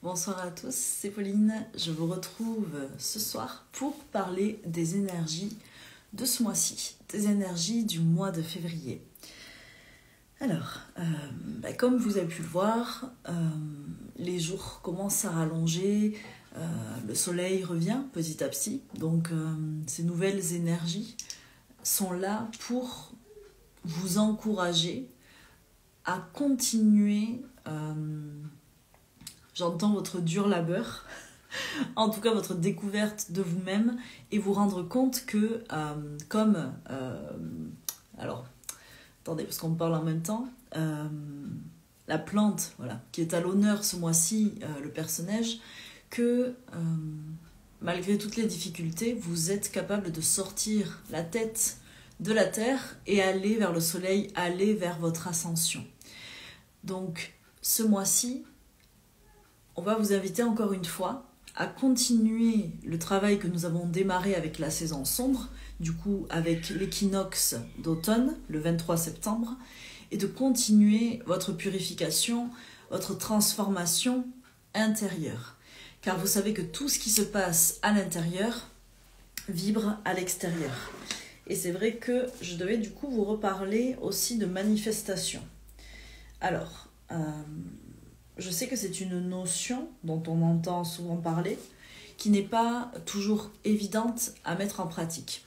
Bonsoir à tous, c'est Pauline. Je vous retrouve ce soir pour parler des énergies de ce mois-ci, des énergies du mois de février. Alors, comme vous avez pu le voir, les jours commencent à rallonger, le soleil revient petit à petit, donc ces nouvelles énergies sont là pour vous encourager à continuer, j'entends votre dur labeur, en tout cas votre découverte de vous-même et vous rendre compte que alors, attendez parce qu'on me parle en même temps, la plante voilà, qui est à l'honneur ce mois-ci, le personnage, que malgré toutes les difficultés, vous êtes capable de sortir la tête de la terre et aller vers le soleil, aller vers votre ascension. Donc ce mois-ci, on va vous inviter encore une fois à continuer le travail que nous avons démarré avec la saison sombre, du coup avec l'équinoxe d'automne, le 23 septembre, et de continuer votre purification, votre transformation intérieure. Car vous savez que tout ce qui se passe à l'intérieur vibre à l'extérieur. Et c'est vrai que je devais du coup vous reparler aussi de manifestation. Alors, je sais que c'est une notion dont on entend souvent parler, qui n'est pas toujours évidente à mettre en pratique.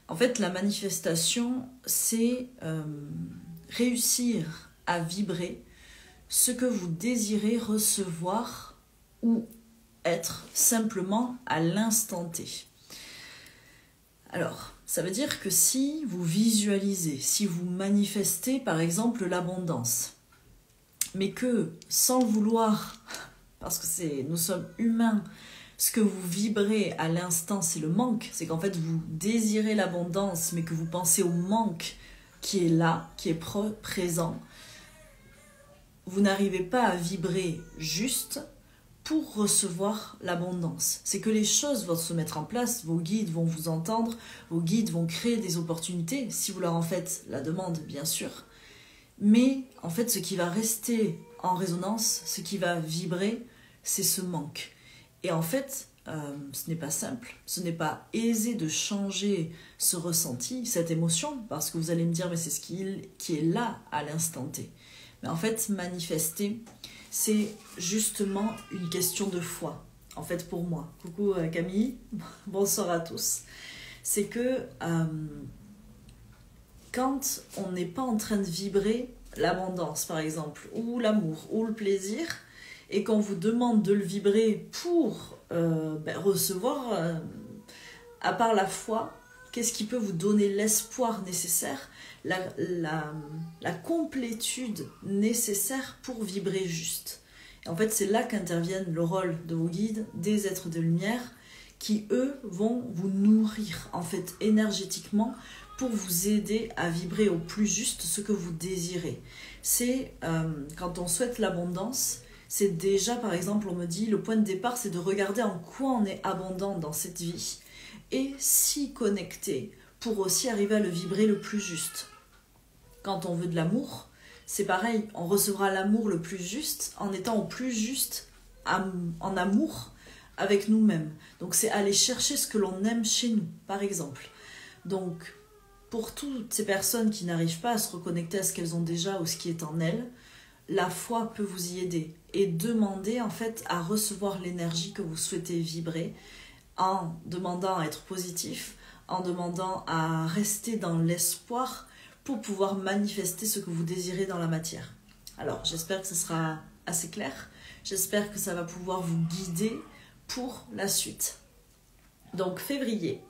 En fait, la manifestation, c'est réussir à vibrer ce que vous désirez recevoir ou être simplement à l'instant T. Alors, ça veut dire que si vous visualisez, si vous manifestez par exemple l'abondance, mais que sans le vouloir, parce que nous sommes humains, ce que vous vibrez à l'instant c'est le manque, c'est qu'en fait vous désirez l'abondance mais que vous pensez au manque qui est là, qui est présent, vous n'arrivez pas à vibrer juste pour recevoir l'abondance. C'est que les choses vont se mettre en place, vos guides vont vous entendre, vos guides vont créer des opportunités, si vous leur en faites la demande bien sûr. Mais en fait, ce qui va rester en résonance, ce qui va vibrer, c'est ce manque. Et en fait, ce n'est pas simple, ce n'est pas aisé de changer ce ressenti, cette émotion, parce que vous allez me dire, mais c'est ce qui est là à l'instant T. Mais en fait, manifester, c'est justement une question de foi. En fait, pour moi, coucou Camille, bonsoir à tous. C'est que quand on n'est pas en train de vibrer l'abondance, par exemple, ou l'amour, ou le plaisir, et qu'on vous demande de le vibrer pour recevoir, à part la foi, qu'est-ce qui peut vous donner l'espoir nécessaire, la complétude nécessaire pour vibrer juste. Et en fait, c'est là qu'interviennent le rôle de vos guides, des êtres de lumière, qui, eux, vont vous nourrir, en fait, énergétiquement, pour vous aider à vibrer au plus juste ce que vous désirez. C'est quand on souhaite l'abondance, c'est déjà, par exemple, on me dit, le point de départ, c'est de regarder en quoi on est abondant dans cette vie et s'y connecter pour aussi arriver à le vibrer le plus juste. Quand on veut de l'amour, c'est pareil, on recevra l'amour le plus juste en étant au plus juste en amour avec nous-mêmes. Donc c'est aller chercher ce que l'on aime chez nous, par exemple. Donc, pour toutes ces personnes qui n'arrivent pas à se reconnecter à ce qu'elles ont déjà ou ce qui est en elles, la foi peut vous y aider et demander en fait à recevoir l'énergie que vous souhaitez vibrer en demandant à être positif, en demandant à rester dans l'espoir pour pouvoir manifester ce que vous désirez dans la matière. Alors j'espère que ce sera assez clair, j'espère que ça va pouvoir vous guider pour la suite. Donc février.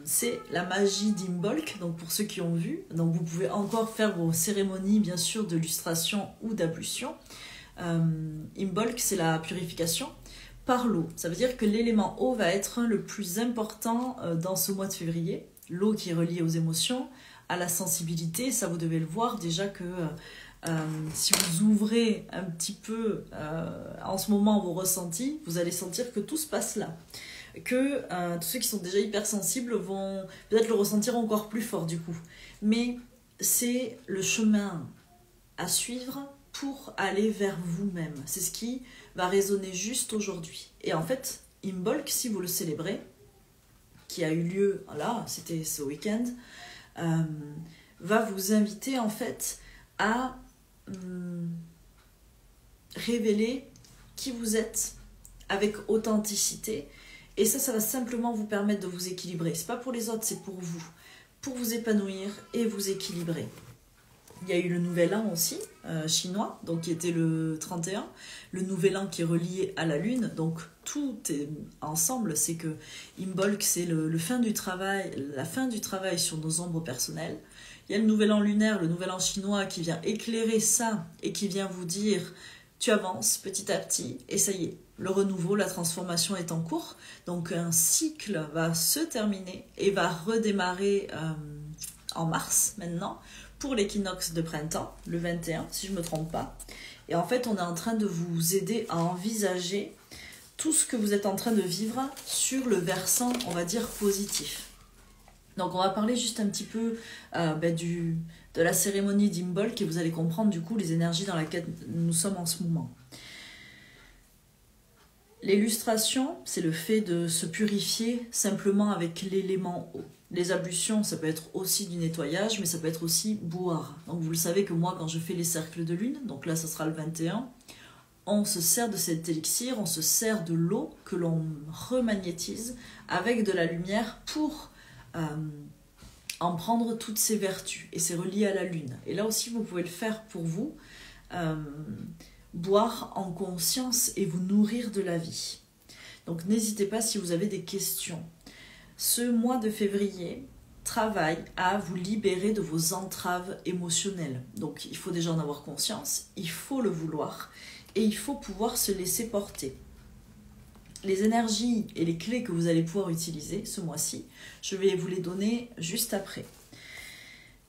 C'est la magie d'Imbolc, donc pour ceux qui ont vu, donc vous pouvez encore faire vos cérémonies bien sûr de lustration ou d'ablution. Imbolc, c'est la purification par l'eau, ça veut dire que l'élément eau va être le plus important dans ce mois de février, l'eau qui est reliée aux émotions, à la sensibilité, ça vous devez le voir déjà que si vous ouvrez un petit peu en ce moment vos ressentis, vous allez sentir que tout se passe là. Que tous ceux qui sont déjà hypersensibles vont peut-être le ressentir encore plus fort du coup. Mais c'est le chemin à suivre pour aller vers vous-même. C'est ce qui va résonner juste aujourd'hui. Et en fait, Imbolc, si vous le célébrez, qui a eu lieu, là, c'était ce week-end, va vous inviter en fait à révéler qui vous êtes avec authenticité. Et ça va simplement vous permettre de vous équilibrer. C'est pas pour les autres, c'est pour vous épanouir et vous équilibrer. Il y a eu le Nouvel An aussi, chinois, donc qui était le 31. Le Nouvel An qui est relié à la Lune, donc tout est ensemble. C'est que Imbolc, c'est la fin du travail sur nos ombres personnelles. Il y a le Nouvel An lunaire, le Nouvel An chinois qui vient éclairer ça et qui vient vous dire tu avances petit à petit et ça y est, le renouveau, la transformation est en cours. Donc un cycle va se terminer et va redémarrer en mars maintenant, pour l'équinoxe de printemps, le 21, si je ne me trompe pas. Et en fait, on est en train de vous aider à envisager tout ce que vous êtes en train de vivre sur le versant, on va dire, positif. Donc, on va parler juste un petit peu de la cérémonie d'Imbolc et vous allez comprendre du coup les énergies dans lesquelles nous sommes en ce moment. L'illustration, c'est le fait de se purifier simplement avec l'élément eau. Les ablutions, ça peut être aussi du nettoyage, mais ça peut être aussi boire. Donc vous le savez que moi, quand je fais les cercles de lune, donc là, ça sera le 21, on se sert de cet élixir, on se sert de l'eau que l'on remagnétise avec de la lumière pour en prendre toutes ses vertus. Et c'est relié à la lune. Et là aussi, vous pouvez le faire pour vous, boire en conscience et vous nourrir de la vie. Donc n'hésitez pas si vous avez des questions. Ce mois de février travaille à vous libérer de vos entraves émotionnelles. Donc il faut déjà en avoir conscience, il faut le vouloir et il faut pouvoir se laisser porter. Les énergies et les clés que vous allez pouvoir utiliser ce mois-ci, je vais vous les donner juste après.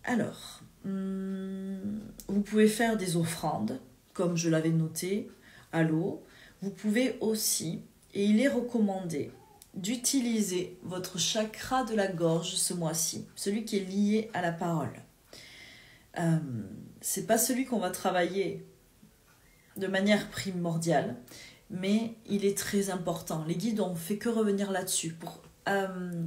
Alors, vous pouvez faire des offrandes, comme je l'avais noté, à l'eau. Vous pouvez aussi, et il est recommandé, d'utiliser votre chakra de la gorge ce mois-ci, celui qui est lié à la parole. C'est pas celui qu'on va travailler de manière primordiale, mais il est très important. Les guides ont fait que revenir là-dessus pour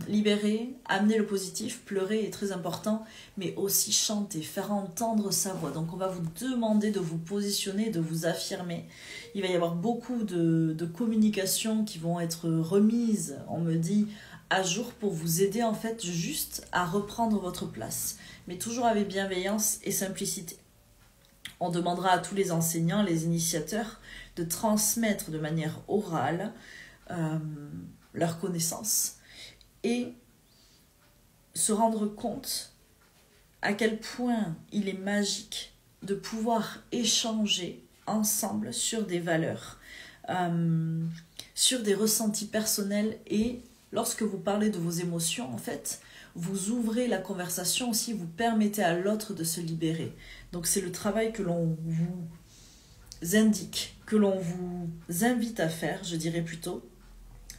libérer, amener le positif. Pleurer est très important, mais aussi chanter, faire entendre sa voix. Donc on va vous demander de vous positionner, de vous affirmer. Il va y avoir beaucoup de communications qui vont être remises, on me dit, à jour pour vous aider en fait juste à reprendre votre place, mais toujours avec bienveillance et simplicité. On demandera à tous les enseignants, les initiateurs, de transmettre de manière orale leurs connaissances et se rendre compte à quel point il est magique de pouvoir échanger ensemble sur des valeurs, sur des ressentis personnels et lorsque vous parlez de vos émotions, en fait, vous ouvrez la conversation aussi, vous permettez à l'autre de se libérer. Donc c'est le travail que l'on vous indique, que l'on vous invite à faire, je dirais plutôt,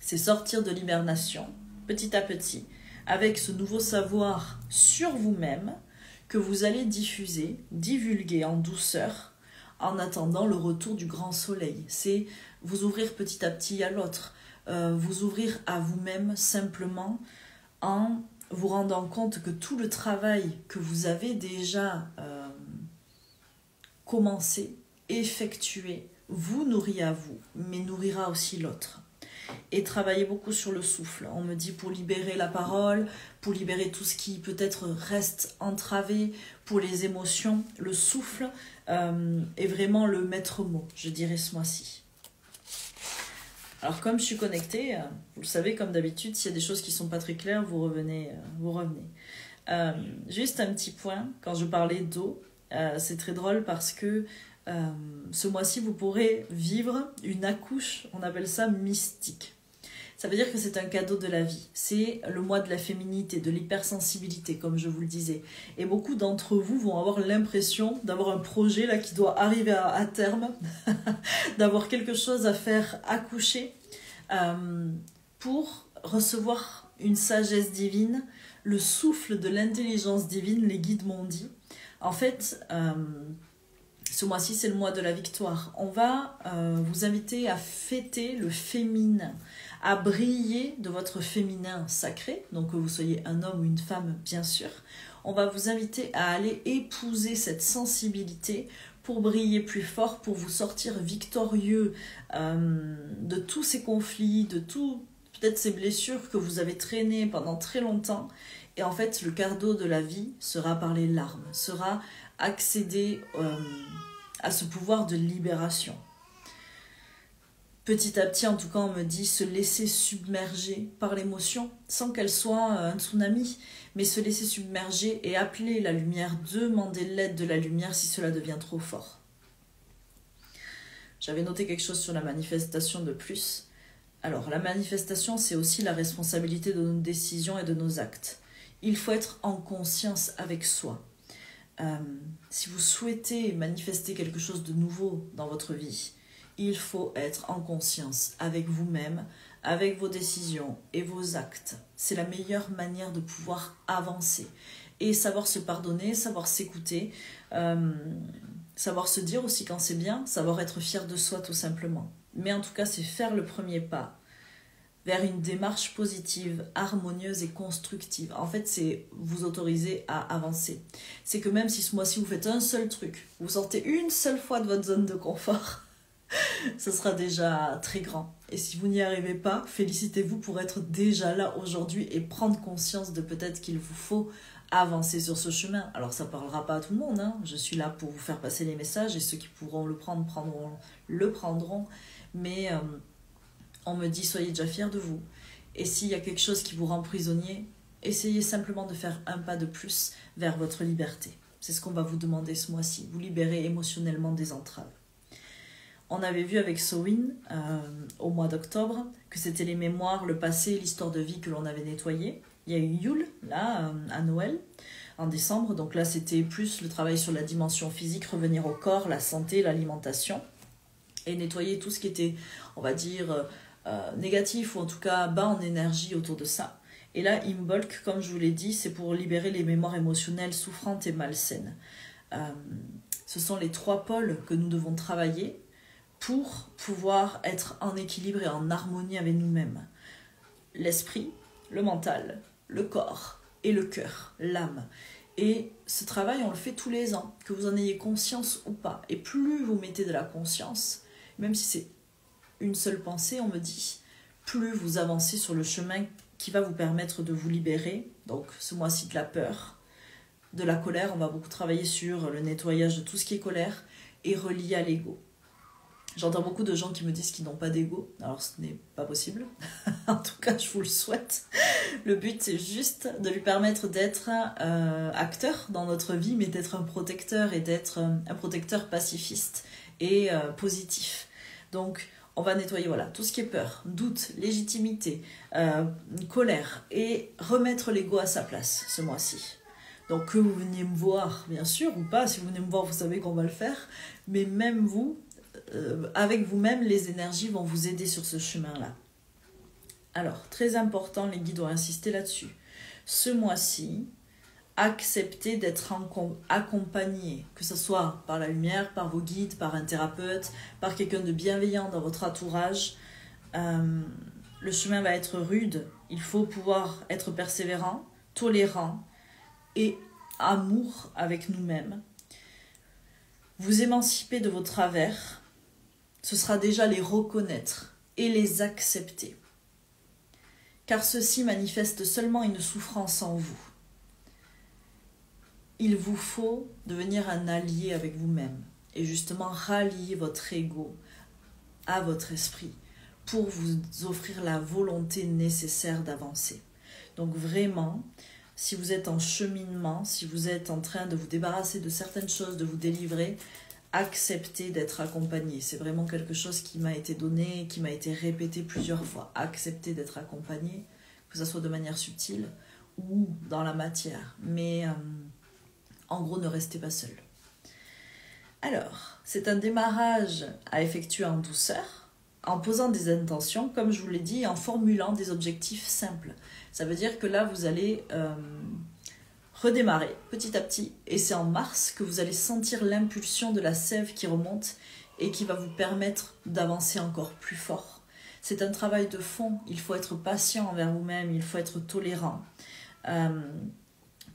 c'est sortir de l'hibernation, petit à petit, avec ce nouveau savoir sur vous-même que vous allez diffuser, divulguer en douceur, en attendant le retour du grand soleil. C'est vous ouvrir petit à petit à l'autre, vous ouvrir à vous-même simplement en vous rendant compte que tout le travail que vous avez déjà commencé, effectué, vous nourrit à vous, mais nourrira aussi l'autre. Et travailler beaucoup sur le souffle. On me dit pour libérer la parole, pour libérer tout ce qui peut-être reste entravé, pour les émotions, le souffle est vraiment le maître mot, je dirais ce mois-ci. Alors comme je suis connectée, vous le savez comme d'habitude, s'il y a des choses qui ne sont pas très claires, vous revenez. Juste un petit point, quand je parlais d'eau, c'est très drôle parce que ce mois-ci, vous pourrez vivre une accouche, on appelle ça mystique. Ça veut dire que c'est un cadeau de la vie. C'est le mois de la féminité, de l'hypersensibilité, comme je vous le disais. Et beaucoup d'entre vous vont avoir l'impression d'avoir un projet là qui doit arriver à terme, d'avoir quelque chose à faire accoucher pour recevoir une sagesse divine, le souffle de l'intelligence divine, les guides m'ont dit. En fait, Ce mois-ci, c'est le mois de la victoire. On va vous inviter à fêter le féminin, à briller de votre féminin sacré, donc que vous soyez un homme ou une femme, bien sûr. On va vous inviter à aller épouser cette sensibilité pour briller plus fort, pour vous sortir victorieux de tous ces conflits, de tout, peut-être ces blessures que vous avez traînées pendant très longtemps. Et en fait, le cadeau de la vie sera par les larmes, sera accéder à ce pouvoir de libération. Petit à petit, en tout cas, on me dit se laisser submerger par l'émotion, sans qu'elle soit un tsunami, mais se laisser submerger et appeler la lumière, demander l'aide de la lumière si cela devient trop fort. J'avais noté quelque chose sur la manifestation de plus. Alors, la manifestation, c'est aussi la responsabilité de nos décisions et de nos actes. Il faut être en conscience avec soi. Si vous souhaitez manifester quelque chose de nouveau dans votre vie, il faut être en conscience avec vous-même, avec vos décisions et vos actes. C'est la meilleure manière de pouvoir avancer et savoir se pardonner, savoir s'écouter, savoir se dire aussi quand c'est bien, savoir être fier de soi tout simplement. Mais en tout cas, c'est faire le premier pas vers une démarche positive, harmonieuse et constructive. En fait, c'est vous autoriser à avancer. C'est que même si ce mois-ci vous faites un seul truc, vous sortez une seule fois de votre zone de confort, ce sera déjà très grand. Et si vous n'y arrivez pas, félicitez-vous pour être déjà là aujourd'hui et prendre conscience de peut-être qu'il vous faut avancer sur ce chemin. Alors ça ne parlera pas à tout le monde, hein. Je suis là pour vous faire passer les messages et ceux qui pourront le prendront. Mais on me dit soyez déjà fiers de vous. Et s'il y a quelque chose qui vous rend prisonnier, essayez simplement de faire un pas de plus vers votre liberté. C'est ce qu'on va vous demander ce mois-ci, vous libérer émotionnellement des entraves. On avait vu avec Sowin au mois d'octobre que c'était les mémoires, le passé, l'histoire de vie que l'on avait nettoyé. Il y a eu Yule, là, à Noël, en décembre. Donc là, c'était plus le travail sur la dimension physique, revenir au corps, la santé, l'alimentation. Et nettoyer tout ce qui était, on va dire, négatif ou en tout cas bas en énergie autour de ça. Et là, Imbolc, comme je vous l'ai dit, c'est pour libérer les mémoires émotionnelles souffrantes et malsaines. Ce sont les 3 pôles que nous devons travailler pour pouvoir être en équilibre et en harmonie avec nous-mêmes. L'esprit, le mental, le corps et le cœur, l'âme. Et ce travail, on le fait tous les ans, que vous en ayez conscience ou pas. Et plus vous mettez de la conscience, même si c'est une seule pensée, on me dit, plus vous avancez sur le chemin qui va vous permettre de vous libérer. Donc ce mois-ci de la peur, de la colère, on va beaucoup travailler sur le nettoyage de tout ce qui est colère et relié à l'ego. J'entends beaucoup de gens qui me disent qu'ils n'ont pas d'ego. Alors ce n'est pas possible. En tout cas, je vous le souhaite. Le but, c'est juste de lui permettre d'être acteur dans notre vie, mais d'être un protecteur et d'être un protecteur pacifiste et positif. Donc, on va nettoyer tout ce qui est peur, doute, légitimité, colère et remettre l'ego à sa place ce mois-ci. Donc que vous veniez me voir, bien sûr, ou pas, si vous venez me voir, vous savez qu'on va le faire, mais même vous, avec vous-même, les énergies vont vous aider sur ce chemin-là. Alors, très important, les guides ont insisté là-dessus. Ce mois-ci, acceptez d'être accompagné, que ce soit par la lumière, par vos guides, par un thérapeute, par quelqu'un de bienveillant dans votre entourage. Le chemin va être rude, il faut pouvoir être persévérant, tolérant et amour avec nous-mêmes. Vous émanciper de vos travers, ce sera déjà les reconnaître et les accepter. Car ceci manifeste seulement une souffrance en vous. Il vous faut devenir un allié avec vous-même et justement rallier votre ego à votre esprit pour vous offrir la volonté nécessaire d'avancer. Donc vraiment, si vous êtes en cheminement, si vous êtes en train de vous débarrasser de certaines choses, de vous délivrer, acceptez d'être accompagné. C'est vraiment quelque chose qui m'a été donné, qui m'a été répété plusieurs fois. Acceptez d'être accompagné, que ce soit de manière subtile ou dans la matière. Mais en gros, ne restez pas seul. Alors, c'est un démarrage à effectuer en douceur, en posant des intentions, comme je vous l'ai dit, en formulant des objectifs simples. Ça veut dire que là, vous allez redémarrer petit à petit. Et c'est en mars que vous allez sentir l'impulsion de la sève qui remonte et qui va vous permettre d'avancer encore plus fort. C'est un travail de fond. Il faut être patient envers vous-même, il faut être tolérant.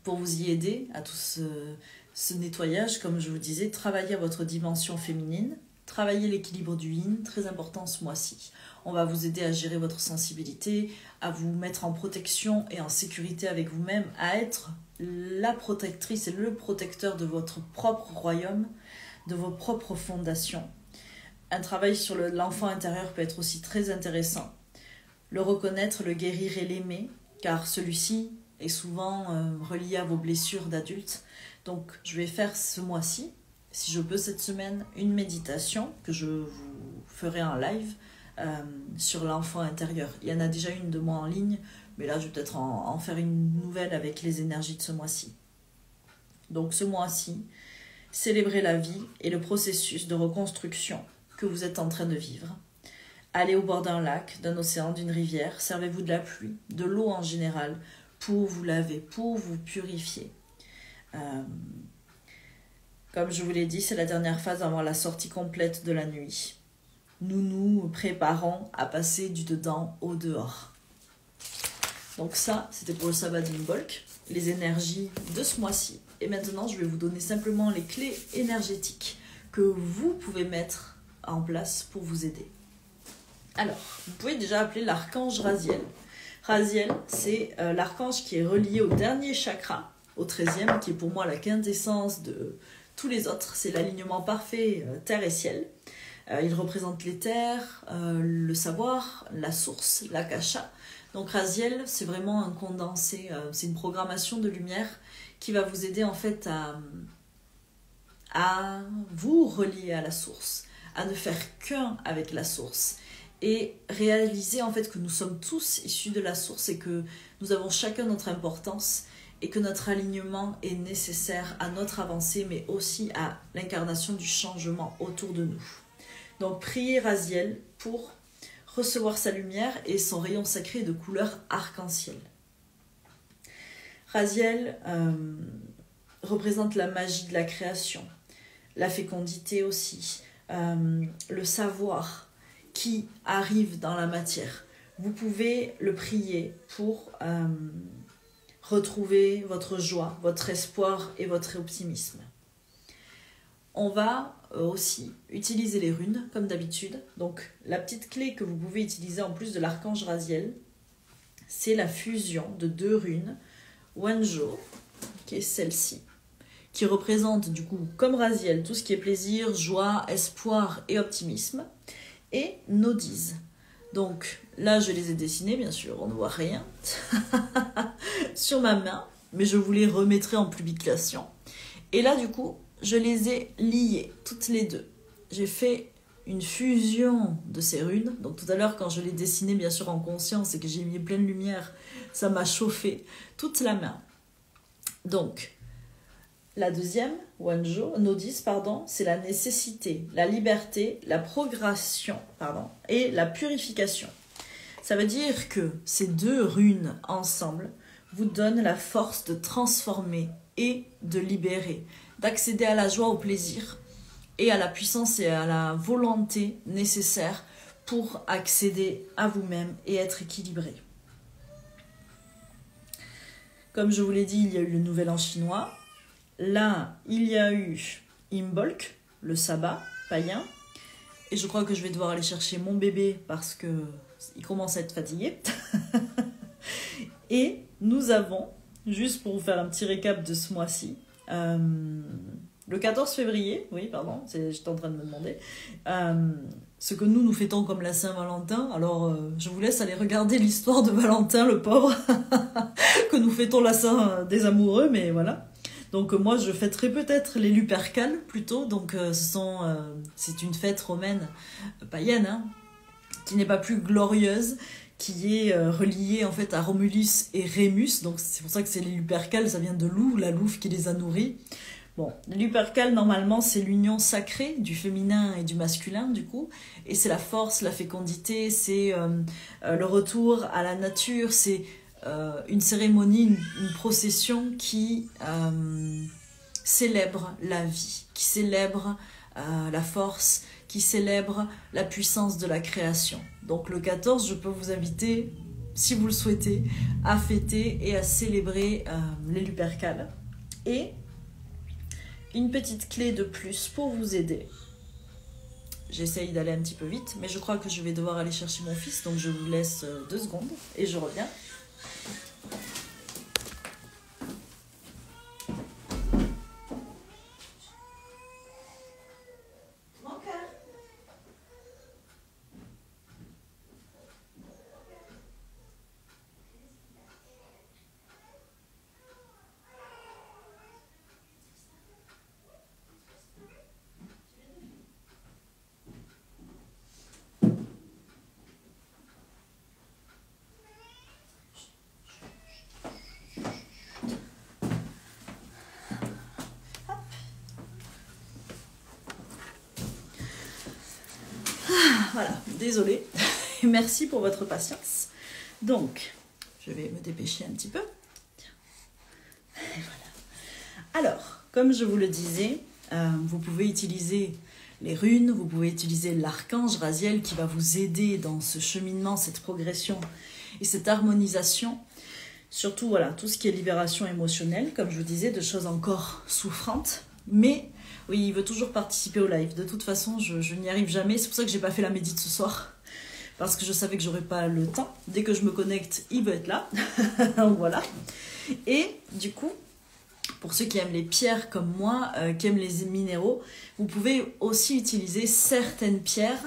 Pour vous y aider à tout ce nettoyage, comme je vous disais, travaillez à votre dimension féminine, travaillez l'équilibre du yin, très important ce mois-ci. On va vous aider à gérer votre sensibilité, à vous mettre en protection et en sécurité avec vous-même, à être la protectrice et le protecteur de votre propre royaume, de vos propres fondations. Un travail sur l'enfant intérieur peut être aussi très intéressant. Le reconnaître, le guérir et l'aimer, car celui-ci est souvent relié à vos blessures d'adulte. Donc je vais faire ce mois-ci, si je peux cette semaine, une méditation que je vous ferai en live sur l'enfant intérieur. Il y en a déjà une de moi en ligne, mais là je vais peut-être en faire une nouvelle avec les énergies de ce mois-ci. Donc ce mois-ci, célébrez la vie et le processus de reconstruction que vous êtes en train de vivre. Allez au bord d'un lac, d'un océan, d'une rivière, servez-vous de la pluie, de l'eau en général, pour vous laver, pour vous purifier. Comme je vous l'ai dit, c'est la dernière phase avant la sortie complète de la nuit. Nous nous préparons à passer du dedans au dehors. Donc ça, c'était pour le sabbat d'Imbolc, les énergies de ce mois-ci. Et maintenant, je vais vous donner simplement les clés énergétiques que vous pouvez mettre en place pour vous aider. Alors, vous pouvez déjà appeler l'archange Raziel. Raziel, c'est l'archange qui est relié au dernier chakra, au 13e, qui est pour moi la quintessence de tous les autres. C'est l'alignement parfait terre et ciel. Il représente les terres, le savoir, la source, l'akasha. Donc Raziel, c'est vraiment un condensé, c'est une programmation de lumière qui va vous aider en fait à vous relier à la source, à ne faire qu'un avec la source. Et réaliser en fait que nous sommes tous issus de la source et que nous avons chacun notre importance et que notre alignement est nécessaire à notre avancée mais aussi à l'incarnation du changement autour de nous. Donc priez Raziel pour recevoir sa lumière et son rayon sacré de couleur arc-en-ciel. Raziel représente la magie de la création, la fécondité aussi, le savoir qui arrive dans la matière. Vous pouvez le prier pour retrouver votre joie, votre espoir et votre optimisme. On va aussi utiliser les runes comme d'habitude. Donc la petite clé que vous pouvez utiliser en plus de l'archange Raziel, c'est la fusion de 2 runes, Wanjo, qui est celle-ci, qui représente du coup comme Raziel tout ce qui est plaisir, joie, espoir et optimisme, et Nodiz. Donc là je les ai dessinés, bien sûr on ne voit rien sur ma main, mais je vous les remettrai en publication. Et là du coup je les ai liées toutes les deux. J'ai fait une fusion de ces runes. Donc tout à l'heure quand je les dessinais bien sûr en conscience et que j'ai mis pleine lumière, ça m'a chauffé toute la main. Donc la deuxième, Wanjo, Nodiz, c'est la nécessité, la liberté, la progression, et la purification. Ça veut dire que ces 2 runes ensemble vous donnent la force de transformer et de libérer, d'accéder à la joie, au plaisir et à la puissance et à la volonté nécessaires pour accéder à vous-même et être équilibré. Comme je vous l'ai dit, il y a eu le nouvel an chinois. Là, il y a eu Imbolc, le sabbat païen. Et je crois que je vais devoir aller chercher mon bébé parce qu'il commence à être fatigué. Et nous avons, juste pour vous faire un petit récap de ce mois-ci, le 14 février, j'étais en train de me demander, ce que nous fêtons comme la Saint-Valentin. Alors, je vous laisse aller regarder l'histoire de Valentin, le pauvre, que nous fêtons la Saint des amoureux, mais voilà. Donc moi, je fêterai peut-être les Lupercales, plutôt. Donc c'est une fête romaine païenne, qui n'est pas plus glorieuse, qui est reliée en fait à Romulus et Rémus. Donc c'est pour ça que c'est les Lupercales, ça vient de loup, la louve qui les a nourris. Bon, les Lupercales, normalement, c'est l'union sacrée du féminin et du masculin, du coup. Et c'est la force, la fécondité, c'est le retour à la nature, c'est une cérémonie, une procession qui célèbre la vie, qui célèbre la force, qui célèbre la puissance de la création. Donc le 14, je peux vous inviter, si vous le souhaitez, à fêter et à célébrer les Lupercales. Et une petite clé de plus pour vous aider. J'essaye d'aller un petit peu vite, mais je crois que je vais devoir aller chercher mon fils, donc je vous laisse 2 secondes et je reviens. Voilà, désolée. Merci pour votre patience. Donc, je vais me dépêcher un petit peu. Et voilà. Alors, comme je vous le disais, vous pouvez utiliser les runes, vous pouvez utiliser l'archange Raziel qui va vous aider dans ce cheminement, cette progression et cette harmonisation. Surtout, voilà, tout ce qui est libération émotionnelle, comme je vous disais, de choses encore souffrantes. Mais oui, il veut toujours participer au live. De toute façon, je n'y arrive jamais. C'est pour ça que j'ai pas fait la médite ce soir. Parce que je savais que j'aurais pas le temps. Dès que je me connecte, il veut être là. Voilà. Et du coup, pour ceux qui aiment les pierres comme moi, qui aiment les minéraux, vous pouvez aussi utiliser certaines pierres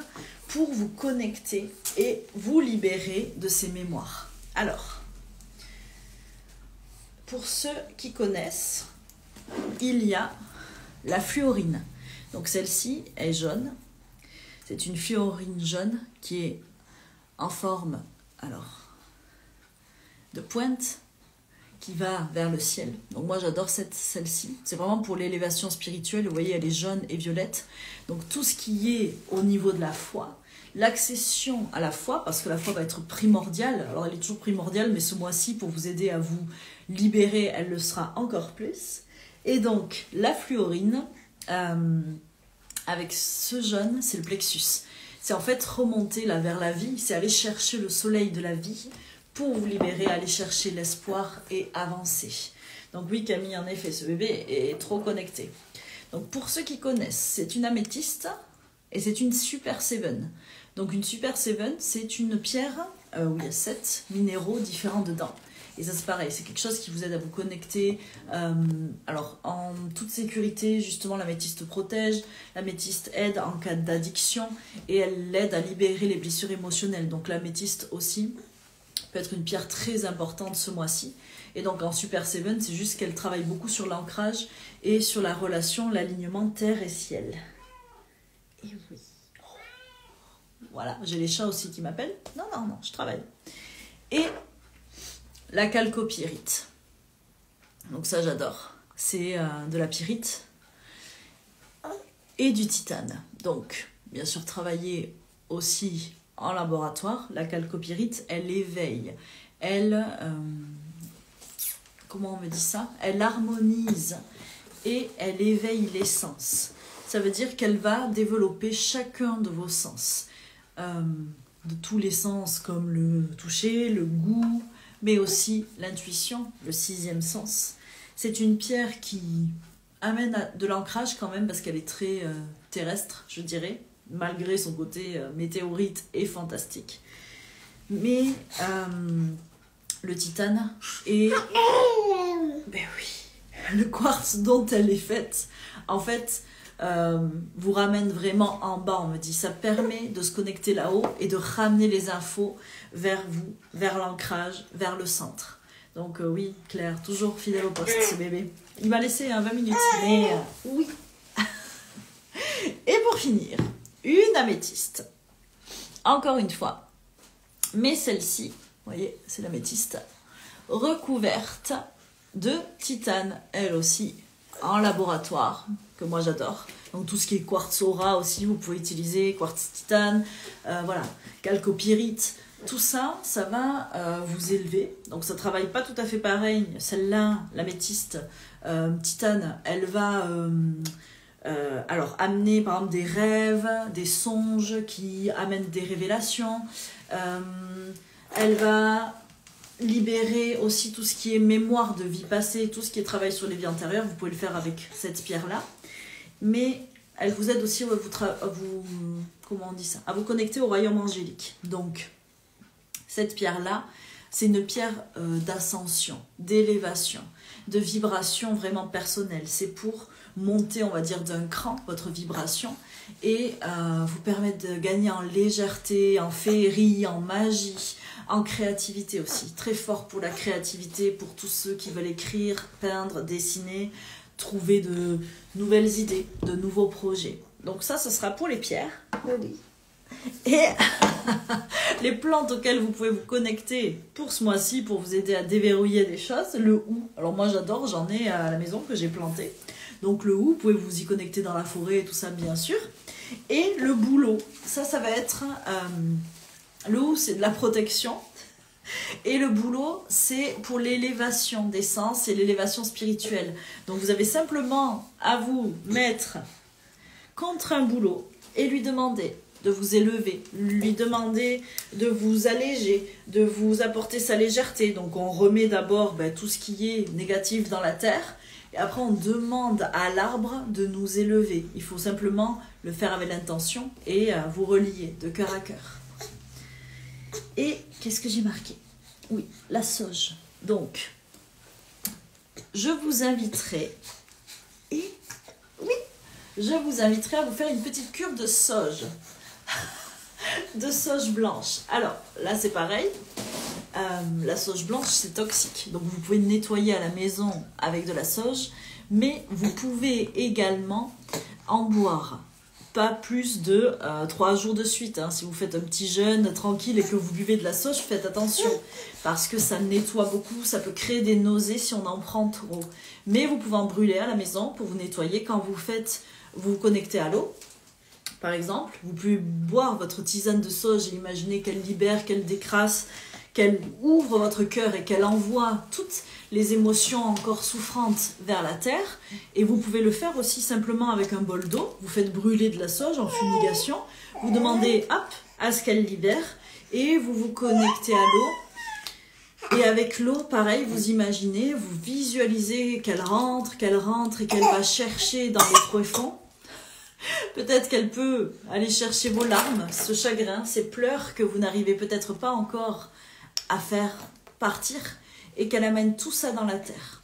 pour vous connecter et vous libérer de ces mémoires. Alors, pour ceux qui connaissent, il y a la fluorine. Donc celle-ci est jaune. C'est une fluorine jaune qui est en forme de pointe qui va vers le ciel. Donc moi j'adore celle-ci. C'est vraiment pour l'élévation spirituelle. Vous voyez, elle est jaune et violette. Donc tout ce qui est au niveau de la foi, l'accession à la foi, parce que la foi va être primordiale. Alors elle est toujours primordiale, mais ce mois-ci, pour vous aider à vous libérer, elle le sera encore plus. Et donc, la fluorine, avec ce jaune, c'est le plexus. C'est en fait remonter là vers la vie, c'est aller chercher le soleil de la vie pour vous libérer, aller chercher l'espoir et avancer. Donc oui, Camille, en effet, ce bébé est trop connecté. Donc pour ceux qui connaissent, c'est une améthyste et c'est une super seven. Donc une super seven, c'est une pierre où il y a 7 minéraux différents dedans. Et ça c'est pareil, c'est quelque chose qui vous aide à vous connecter. Alors en toute sécurité, justement l'améthyste protège, l'améthyste aide en cas d'addiction et elle aide à libérer les blessures émotionnelles. Donc l'améthyste aussi peut être une pierre très importante ce mois-ci. Et donc en Super Seven, c'est juste qu'elle travaille beaucoup sur l'ancrage et sur la relation, l'alignement terre et ciel. Et oui. Voilà, j'ai les chats aussi qui m'appellent. Non, je travaille. Et la chalcopyrite. Donc ça, j'adore. C'est de la pyrite et du titane. Donc, bien sûr, travailler aussi en laboratoire. La chalcopyrite, elle éveille. Elle, comment on me dit ça? Elle harmonise et elle éveille les sens. Ça veut dire qu'elle va développer chacun de vos sens. De tous les sens comme le toucher, le goût, mais aussi l'intuition, le 6e sens. C'est une pierre qui amène de l'ancrage quand même parce qu'elle est très terrestre, je dirais, malgré son côté météorite et fantastique. Mais le titane et ben oui, le quartz dont elle est faite, en fait, vous ramène vraiment en bas, on me dit. Ça permet de se connecter là-haut et de ramener les infos vers vous, vers l'ancrage, vers le centre. Donc oui, Claire, toujours fidèle au poste, ce bébé. Il m'a laissé 20 minutes, mais oui. Et pour finir, une améthyste. Encore une fois. Mais celle-ci, vous voyez, c'est l'améthyste recouverte de titane, elle aussi, en laboratoire, que moi j'adore. Donc tout ce qui est quartz aura aussi, vous pouvez utiliser, quartz titane, voilà, chalcopyrite, tout ça, ça va vous élever. Donc ça travaille pas tout à fait pareil. Celle-là, l'améthyste titane, elle va alors amener par exemple des rêves, des songes qui amènent des révélations. Elle va libérer aussi tout ce qui est mémoire de vie passée, tout ce qui est travail sur les vies antérieures. Vous pouvez le faire avec cette pierre-là. Mais elle vous aide aussi comment on dit ça, à vous connecter au royaume angélique. Donc, cette pierre-là, c'est une pierre d'ascension, d'élévation, de vibration vraiment personnelle. C'est pour monter, on va dire, d'un cran votre vibration et vous permettre de gagner en légèreté, en féerie, en magie, en créativité aussi. Très fort pour la créativité, pour tous ceux qui veulent écrire, peindre, dessiner, trouver de nouvelles idées, de nouveaux projets. Donc ça, ce sera pour les pierres. Oui. Et les plantes auxquelles vous pouvez vous connecter pour ce mois-ci, pour vous aider à déverrouiller des choses, le hou. Alors moi j'adore, j'en ai à la maison que j'ai planté. Donc le hou, vous pouvez vous y connecter dans la forêt et tout ça bien sûr. Et le bouleau, ça va être... le hou c'est de la protection. Et le bouleau, c'est pour l'élévation des sens et l'élévation spirituelle. Donc vous avez simplement à vous mettre contre un bouleau et lui demander de vous élever, lui demander de vous alléger, de vous apporter sa légèreté. Donc on remet d'abord tout ce qui est négatif dans la terre et après on demande à l'arbre de nous élever. Il faut simplement le faire avec l'intention et vous relier de cœur à cœur. Et qu'est-ce que j'ai marqué? Oui, la sauge. Donc, je vous inviterai, je vous inviterai à vous faire une petite cure de sauge. De sauge blanche. Alors, là c'est pareil. La sauge blanche, c'est toxique. Donc, vous pouvez nettoyer à la maison avec de la sauge. Mais vous pouvez également en boire. Pas plus de 3 jours de suite. Hein. Si vous faites un petit jeûne tranquille et que vous buvez de la sauge, faites attention. Parce que ça nettoie beaucoup, ça peut créer des nausées si on en prend trop. Mais vous pouvez en brûler à la maison pour vous nettoyer quand vous vous connectez à l'eau. Par exemple, vous pouvez boire votre tisane de sauge et imaginer qu'elle libère, qu'elle décrasse, qu'elle ouvre votre cœur et qu'elle envoie toutes les émotions encore souffrantes vers la terre. Et vous pouvez le faire aussi simplement avec un bol d'eau. Vous faites brûler de la sauge en fumigation. Vous demandez à ce qu'elle libère et vous vous connectez à l'eau. Et avec l'eau, pareil, vous imaginez, vous visualisez qu'elle rentre et qu'elle va chercher dans les profonds. Peut-être qu'elle peut aller chercher vos larmes, ce chagrin, ces pleurs que vous n'arrivez peut-être pas encore à faire partir et qu'elle amène tout ça dans la terre.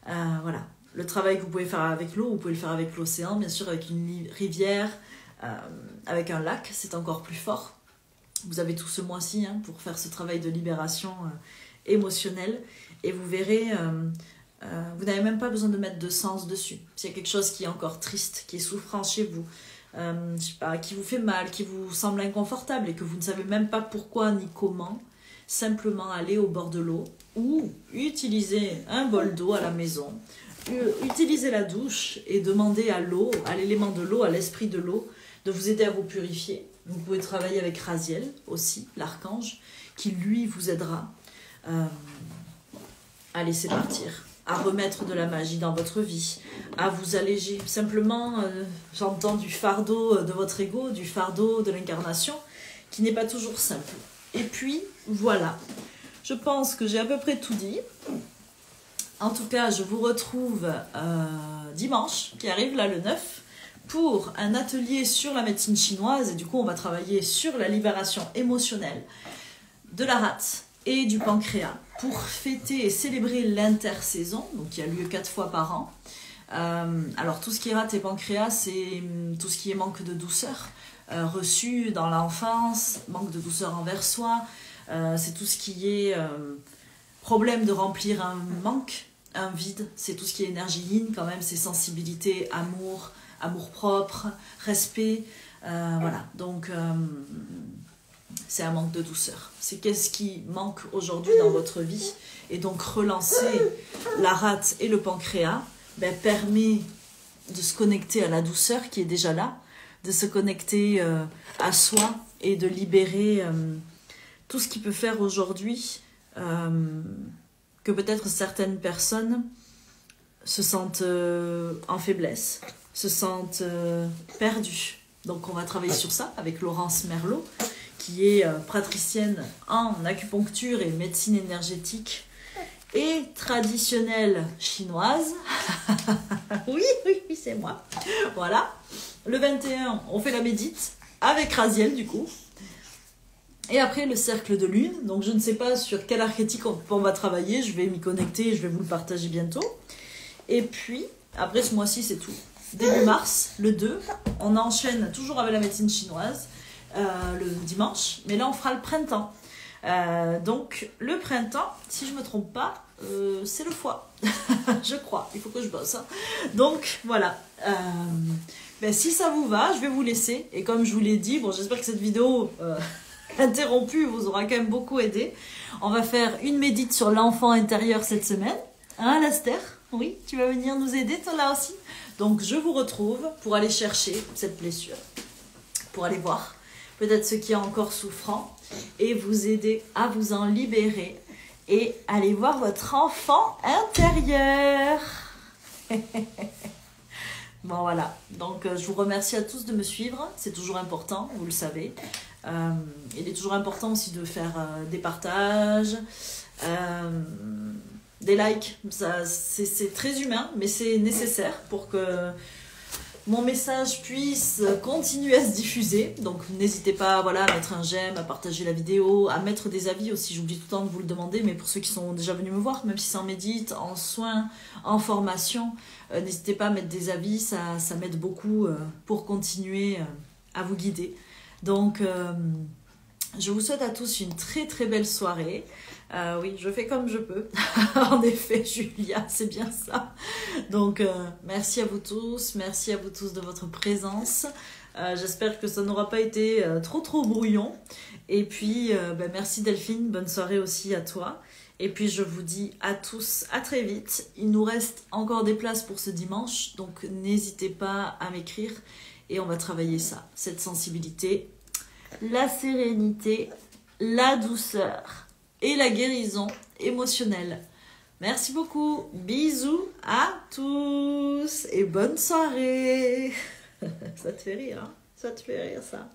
Voilà, le travail que vous pouvez faire avec l'eau, vous pouvez le faire avec l'océan, bien sûr avec une rivière, avec un lac, c'est encore plus fort. Vous avez tout ce mois-ci pour faire ce travail de libération émotionnelle et vous verrez, vous n'avez même pas besoin de mettre de sens dessus. S'il y a quelque chose qui est encore triste, qui est souffrant chez vous, je sais pas, qui vous fait mal, qui vous semble inconfortable et que vous ne savez même pas pourquoi ni comment, simplement aller au bord de l'eau ou utiliser un bol d'eau à la maison, utiliser la douche et demander à l'eau, à l'élément de l'eau, à l'esprit de l'eau, de vous aider à vous purifier. Vous pouvez travailler avec Raziel aussi, l'archange, qui lui vous aidera à laisser partir, à remettre de la magie dans votre vie, à vous alléger. Simplement, j'entends du fardeau de votre ego, du fardeau de l'incarnation, qui n'est pas toujours simple. Et puis, voilà. Je pense que j'ai à peu près tout dit. En tout cas, je vous retrouve dimanche, qui arrive là le 9, pour un atelier sur la médecine chinoise. Et du coup, on va travailler sur la libération émotionnelle de la rate et du pancréas pour fêter et célébrer l'intersaison, donc qui a lieu 4 fois par an. Alors, tout ce qui est rate et pancréas, c'est tout ce qui est manque de douceur, reçu dans l'enfance, manque de douceur envers soi, c'est tout ce qui est problème de remplir un manque, un vide, c'est tout ce qui est énergie yin quand même, c'est sensibilité, amour, amour-propre, respect, voilà, donc c'est un manque de douceur. C'est qu'est-ce qui manque aujourd'hui dans votre vie, et donc relancer la rate et le pancréas permet de se connecter à la douceur qui est déjà là, de se connecter à soi et de libérer tout ce qui peut faire aujourd'hui que peut-être certaines personnes se sentent en faiblesse, se sentent perdues. Donc on va travailler sur ça avec Laurence Merlot, qui est praticienne en acupuncture et médecine énergétique et traditionnelle chinoise. Oui, c'est moi. Voilà. Le 21, on fait la médite avec Raziel du coup. Et après le cercle de lune. Donc je ne sais pas sur quel archétype on va travailler. Je vais m'y connecter et je vais vous le partager bientôt. Et puis, après ce mois-ci, c'est tout. Début mars, le 2, on enchaîne toujours avec la médecine chinoise le dimanche. Mais là, on fera le printemps. Donc le printemps, si je me trompe pas, c'est le foie. Je crois, il faut que je bosse. Hein. Donc voilà. Si ça vous va, je vais vous laisser. Et comme je vous l'ai dit, bon, j'espère que cette vidéo interrompue vous aura quand même beaucoup aidé. On va faire une médite sur l'enfant intérieur cette semaine. Hein, Laster? Oui, tu vas venir nous aider toi là aussi. Donc je vous retrouve pour aller chercher cette blessure, pour aller voir peut-être ce qui est encore souffrant et vous aider à vous en libérer et aller voir votre enfant intérieur. Bon voilà, donc je vous remercie à tous de me suivre, c'est toujours important, vous le savez. Il est toujours important aussi de faire des partages, des likes, c'est très humain, mais c'est nécessaire pour que mon message puisse continuer à se diffuser. Donc n'hésitez pas voilà, à mettre un j'aime, à partager la vidéo, à mettre des avis aussi. J'oublie tout le temps de vous le demander, mais pour ceux qui sont déjà venus me voir, même si c'est en médite, en soins, en formation, n'hésitez pas à mettre des avis, ça m'aide beaucoup pour continuer à vous guider. Donc je vous souhaite à tous une très très belle soirée. Oui, je fais comme je peux. En effet, Julia, c'est bien ça. Donc, merci à vous tous de votre présence. J'espère que ça n'aura pas été trop brouillon. Et puis, merci Delphine, bonne soirée aussi à toi. Et puis, je vous dis à tous à très vite. Il nous reste encore des places pour ce dimanche, donc n'hésitez pas à m'écrire. Et on va travailler ça, cette sensibilité, la sérénité, la douceur et la guérison émotionnelle. Merci beaucoup. Bisous à tous et bonne soirée. Ça te fait rire, hein? Ça te fait rire, ça.